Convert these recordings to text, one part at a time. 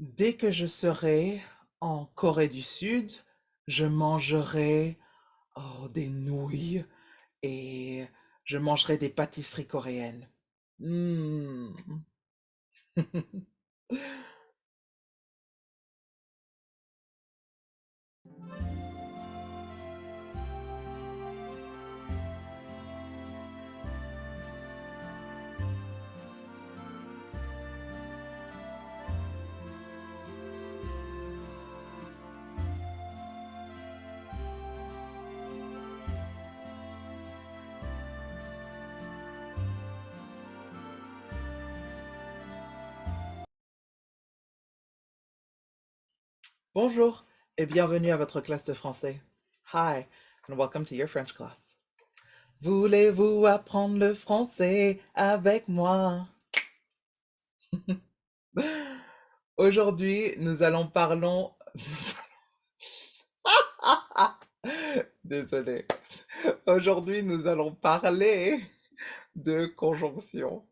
Dès que je serai en Corée du Sud, je mangerai des nouilles et je mangerai des pâtisseries coréennes. Hmm. Bonjour et bienvenue à votre classe de français. Hi and welcome to your French class. Voulez-vous apprendre le français avec moi? Aujourd'hui, nous allons parlons. Désolé. Aujourd'hui, nous allons parler de conjonction.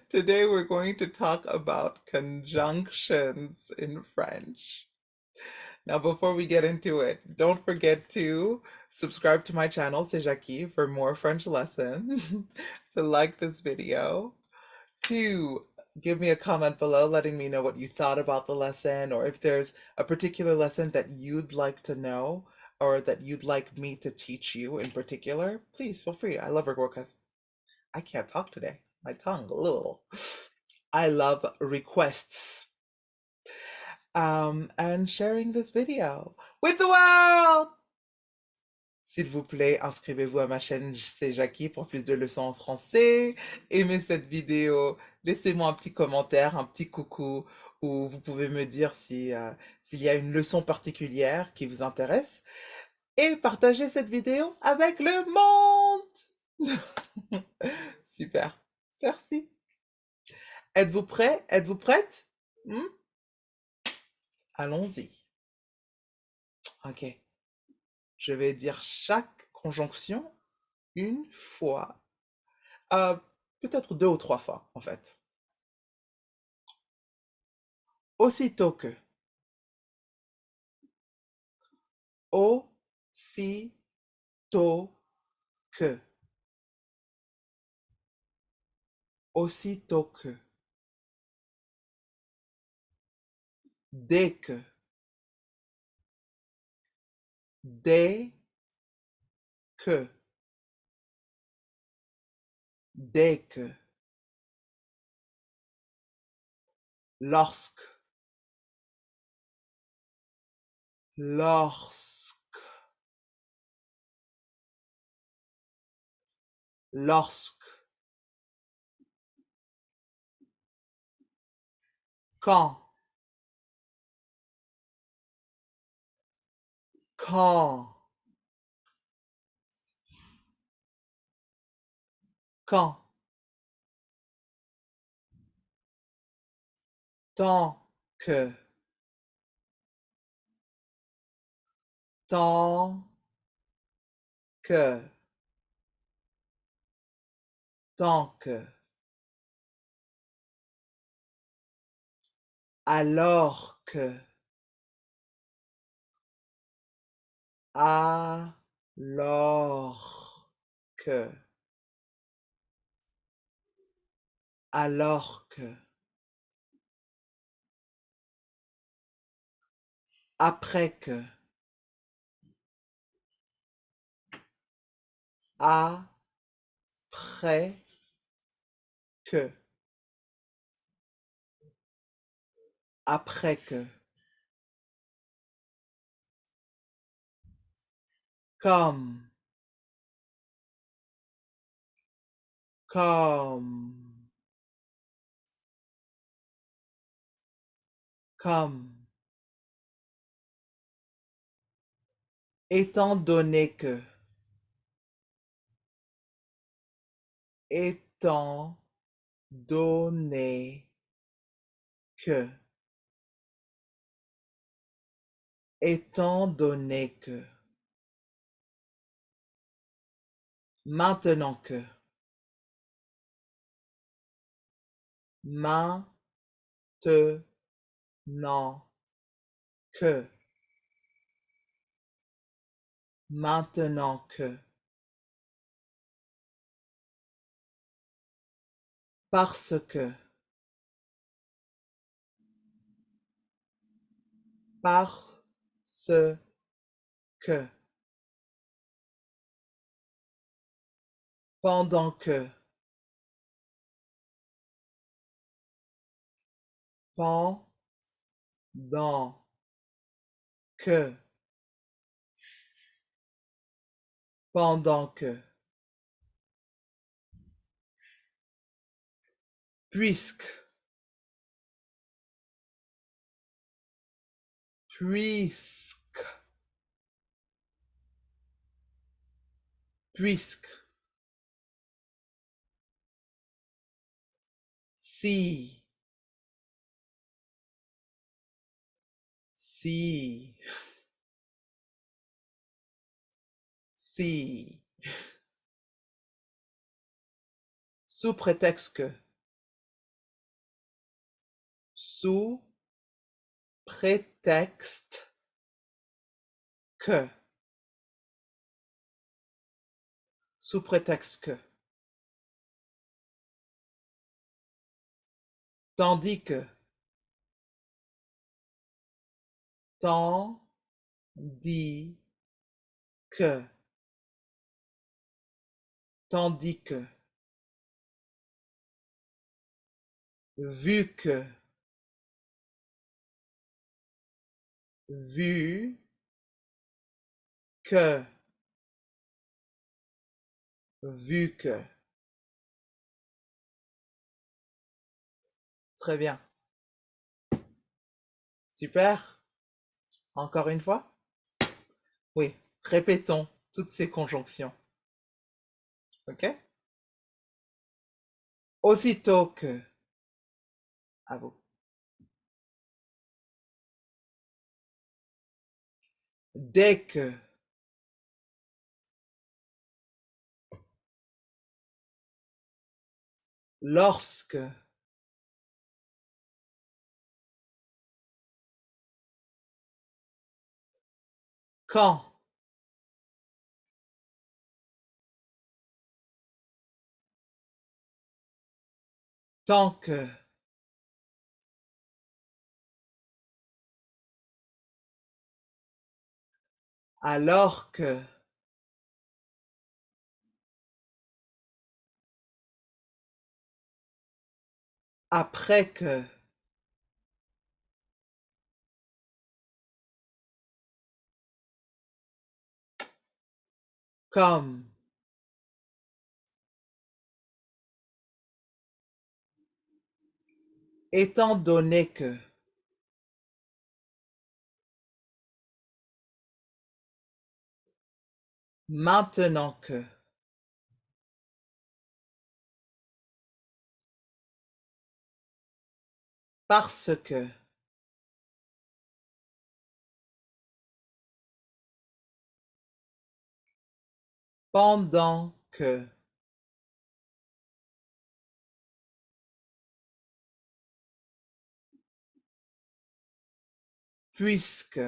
Today, we're going to talk about conjunctions in French. Now, before we get into it, don't forget to subscribe to my channel, C'est Jackie, for more French lessons, to like this video, to give me a comment below letting me know what you thought about the lesson, or if there's a particular lesson that you'd like to know, or that you'd like me to teach you in particular, please feel free. I love requests. I can't talk today. My tongue, a little. I love requests. And sharing this video with the world. S'il vous plaît, inscrivez-vous à ma chaîne, c'est Jackie pour plus de leçons en français. Aimez cette vidéo, laissez-moi un petit commentaire, un petit coucou, où vous pouvez me dire si, s'il y a une leçon particulière qui vous intéresse. Et partagez cette vidéo avec le monde. Super, merci. Êtes-vous prêt? Êtes-vous prête? Hmm? Allons-y. Ok. Je vais dire chaque conjonction une fois. Euh, Peut-être deux ou trois fois, en fait. Aussitôt que. Aussitôt que. Aussitôt que. Dès que. Dès que. Dès que. Lorsque. Lorsque. Lorsque. Quand. Quand. Quand. Tant que. Tant que. Tant que. Alors que. Alors que. Alors que. Après que. Après que. Après que. Comme. Comme. Comme. Étant donné que. Étant donné que. Étant donné que. Maintenant que. Maintenant Non que, maintenant que, parce parce que, pendant pendant que, pendant que, puisque, puisque, puisque, si, si, si, sous prétexte que, sous prétexte que, sous prétexte que, tandis tandis que, tandis que, vu que, vu que, vu que. Très bien. Super. Encore une fois? Oui. Répétons toutes ces conjonctions. OK? Aussitôt que. À vous. Dès que. Lorsque. Quand. Tant que. Alors que. Après que. Comme. Étant donné que. Maintenant que. Parce que. Pendant que. Puisque.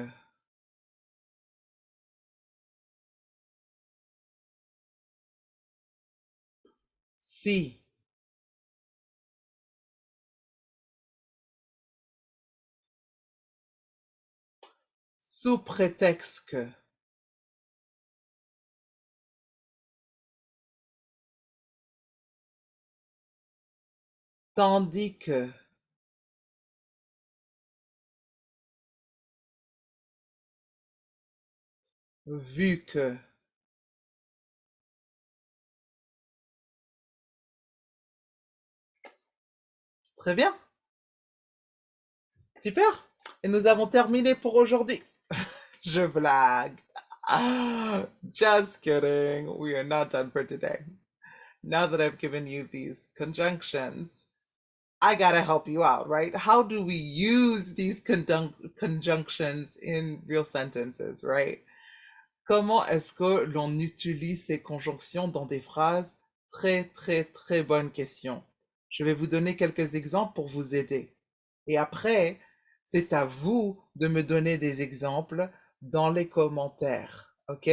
Si. Sous prétexte que. Tandis que. Vu que. Très bien. Super. Et nous avons terminé pour aujourd'hui. Je blague. Ah, just kidding. We are not done for today. Now that I've given you these conjunctions, I gotta help you out, right? How do we use these conjunctions in real sentences, right? Comment est-ce que l'on utilise ces conjonctions dans des phrases? Très, très, très bonne question. Je vais vous donner quelques exemples pour vous aider. Et après, C'est à vous de me donner des exemples dans les commentaires, ok?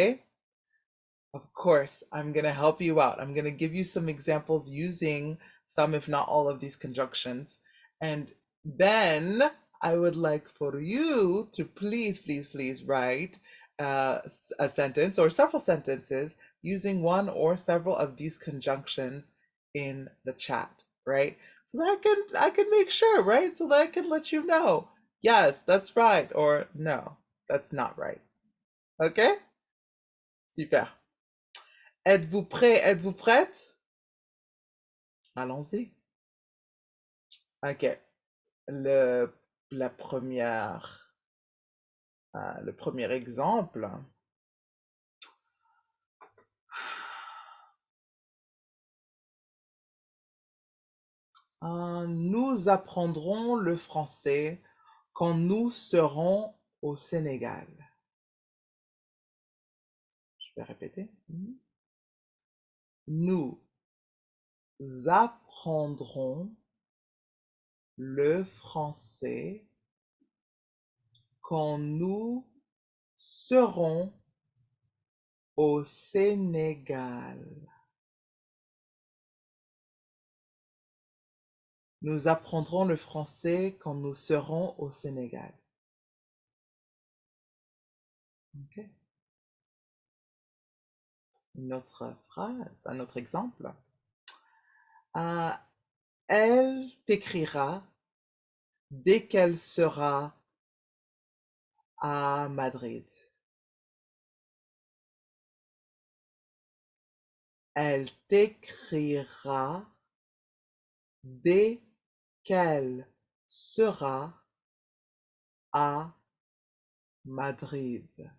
Of course, I'm going to help you out. I'm going to give you some examples using some, if not all, of these conjunctions. And then I would like for you to please, please, please write a sentence or several sentences using one or several of these conjunctions in the chat, right? So that I can make sure, right? So that I can let you know, yes, that's right, or no, that's not right. Okay? Super. Êtes-vous prêt? Êtes-vous prête? Allons-y. OK. Le, la première, le premier exemple. Nous apprendrons le français quand nous serons au Sénégal. Je vais répéter. Nous apprendrons le français quand nous serons au Sénégal. Nous apprendrons le français quand nous serons au Sénégal. Ok. Une autre phrase, un autre exemple. Euh, Elle t'écrira dès qu'elle sera à Madrid. Elle t'écrira dès qu'elle sera à Madrid.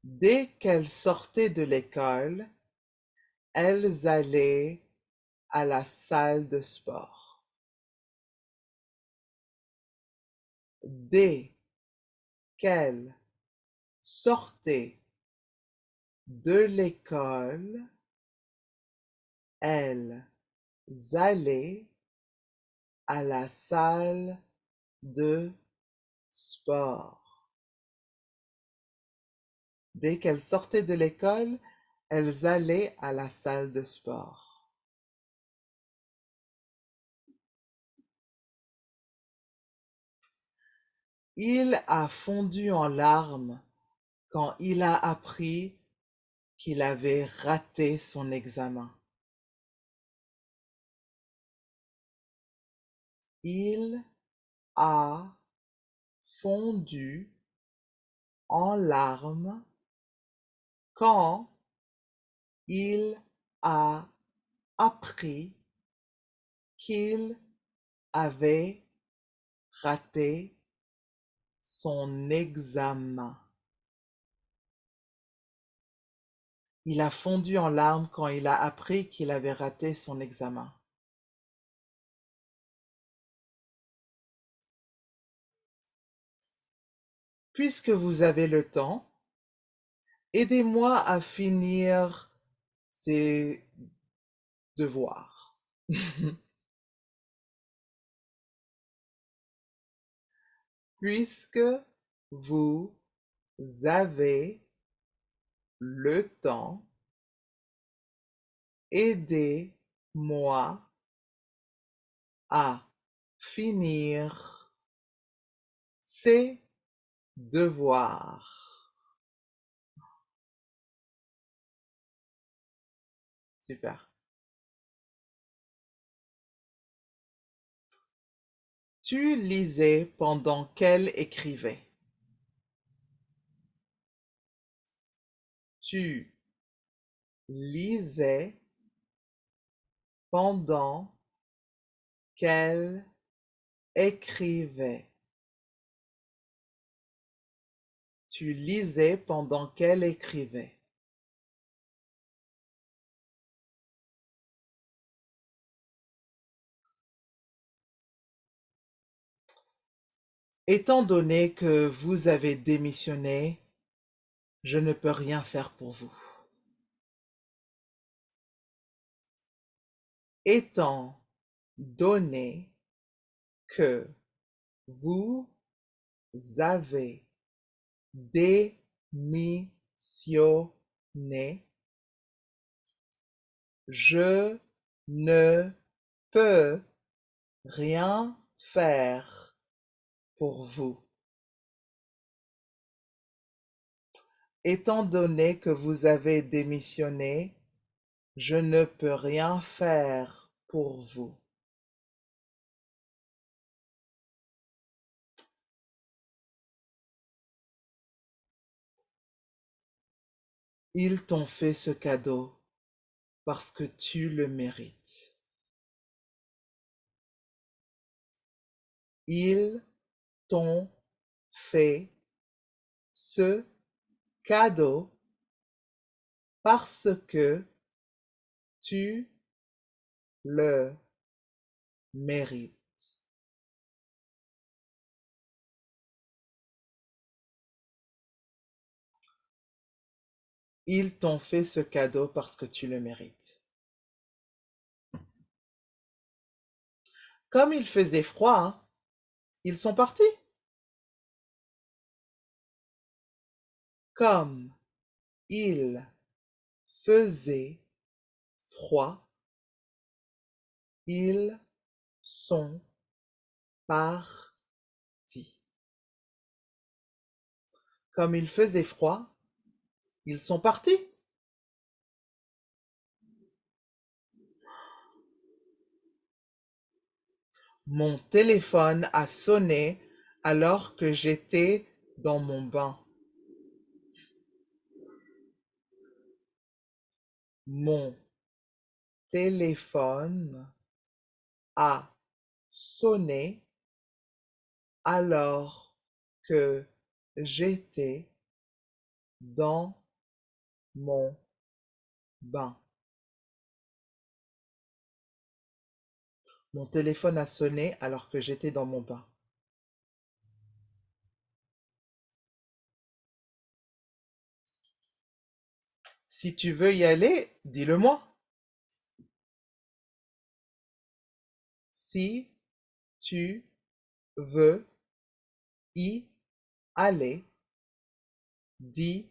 Dès qu'elles sortaient de l'école, elles allaient à la salle de sport. Dès qu'elles sortaient de l'école, elles allaient à la salle de sport. Dès qu'elles sortaient de l'école, elles allaient à la salle de sport. Il a fondu en larmes quand il a appris qu'il avait raté son examen. Il a fondu en larmes quand il a appris qu'il avait raté son examen. Il a fondu en larmes quand il a appris qu'il avait raté son examen. Puisque vous avez le temps, aidez-moi à finir ces devoirs. Puisque vous avez le temps, aidez-moi à finir ces devoirs. Super. Tu lisais pendant qu'elle écrivait. Tu lisais pendant qu'elle écrivait. Tu lisais pendant qu'elle écrivait. Étant donné que vous avez démissionné, je ne peux rien faire pour vous. Étant donné que vous avez démissionné, je ne peux rien faire pour vous. Étant donné que vous avez démissionné, je ne peux rien faire pour vous. Ils t'ont fait ce cadeau parce que tu le mérites. Ils t'ont fait ce cadeau parce que tu le mérites. Ils t'ont fait ce cadeau parce que tu le mérites. Comme il faisait froid, hein, ils sont partis. Comme il faisait froid, ils sont partis. Comme il faisait froid, ils sont partis. Mon téléphone a sonné alors que j'étais dans mon bain. Mon téléphone a sonné alors que j'étais dans mon bain. Mon téléphone a sonné alors que j'étais dans mon bain. Si tu veux y aller, dis-le-moi. Si tu veux y aller, dis-le-moi.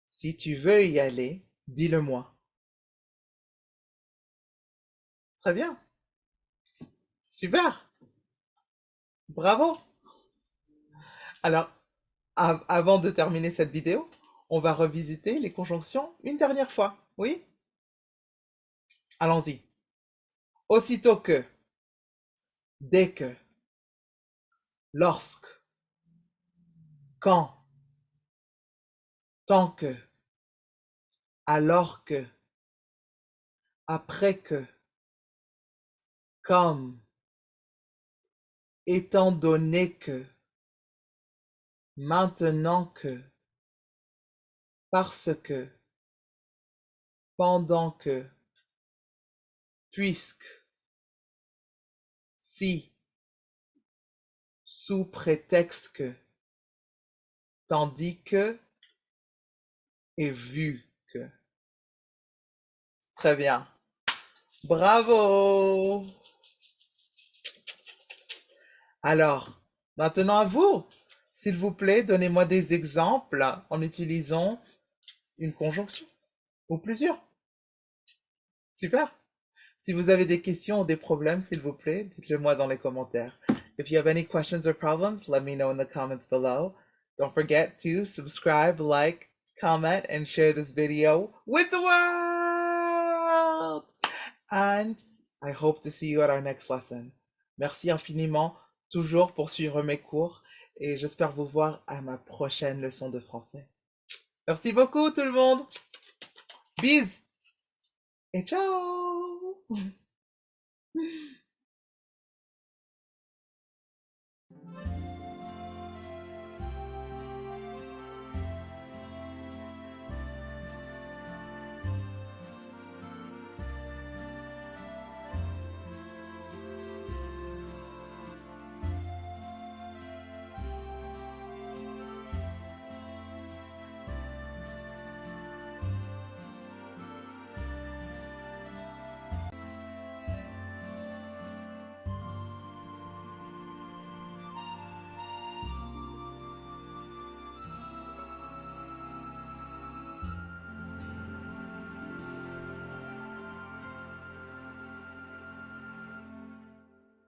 Si tu veux y aller, dis-le-moi. Très bien. Super. Bravo. Alors, avant de terminer cette vidéo, on va revisiter les conjonctions une dernière fois. Oui? Allons-y. Aussitôt que, dès que, lorsque, quand, tant que, alors que, après que, comme, étant donné que, maintenant que, parce que, pendant que, puisque, si, sous prétexte que, tandis que et vu que. Très bien. Bravo! Alors, maintenant à vous. S'il vous plaît, donnez-moi des exemples en utilisant une conjonction ou plusieurs. Super. Si vous avez des questions ou des problèmes, s'il vous plaît, dites-le moi dans les commentaires. If you have any questions or problems, let me know in the comments below. Don't forget to subscribe, like, comment, and share this video with the world. And I hope to see you at our next lesson. Merci infiniment, toujours pour suivre mes cours, et j'espère vous voir à ma prochaine leçon de français. Merci beaucoup tout le monde. Bis et ciao.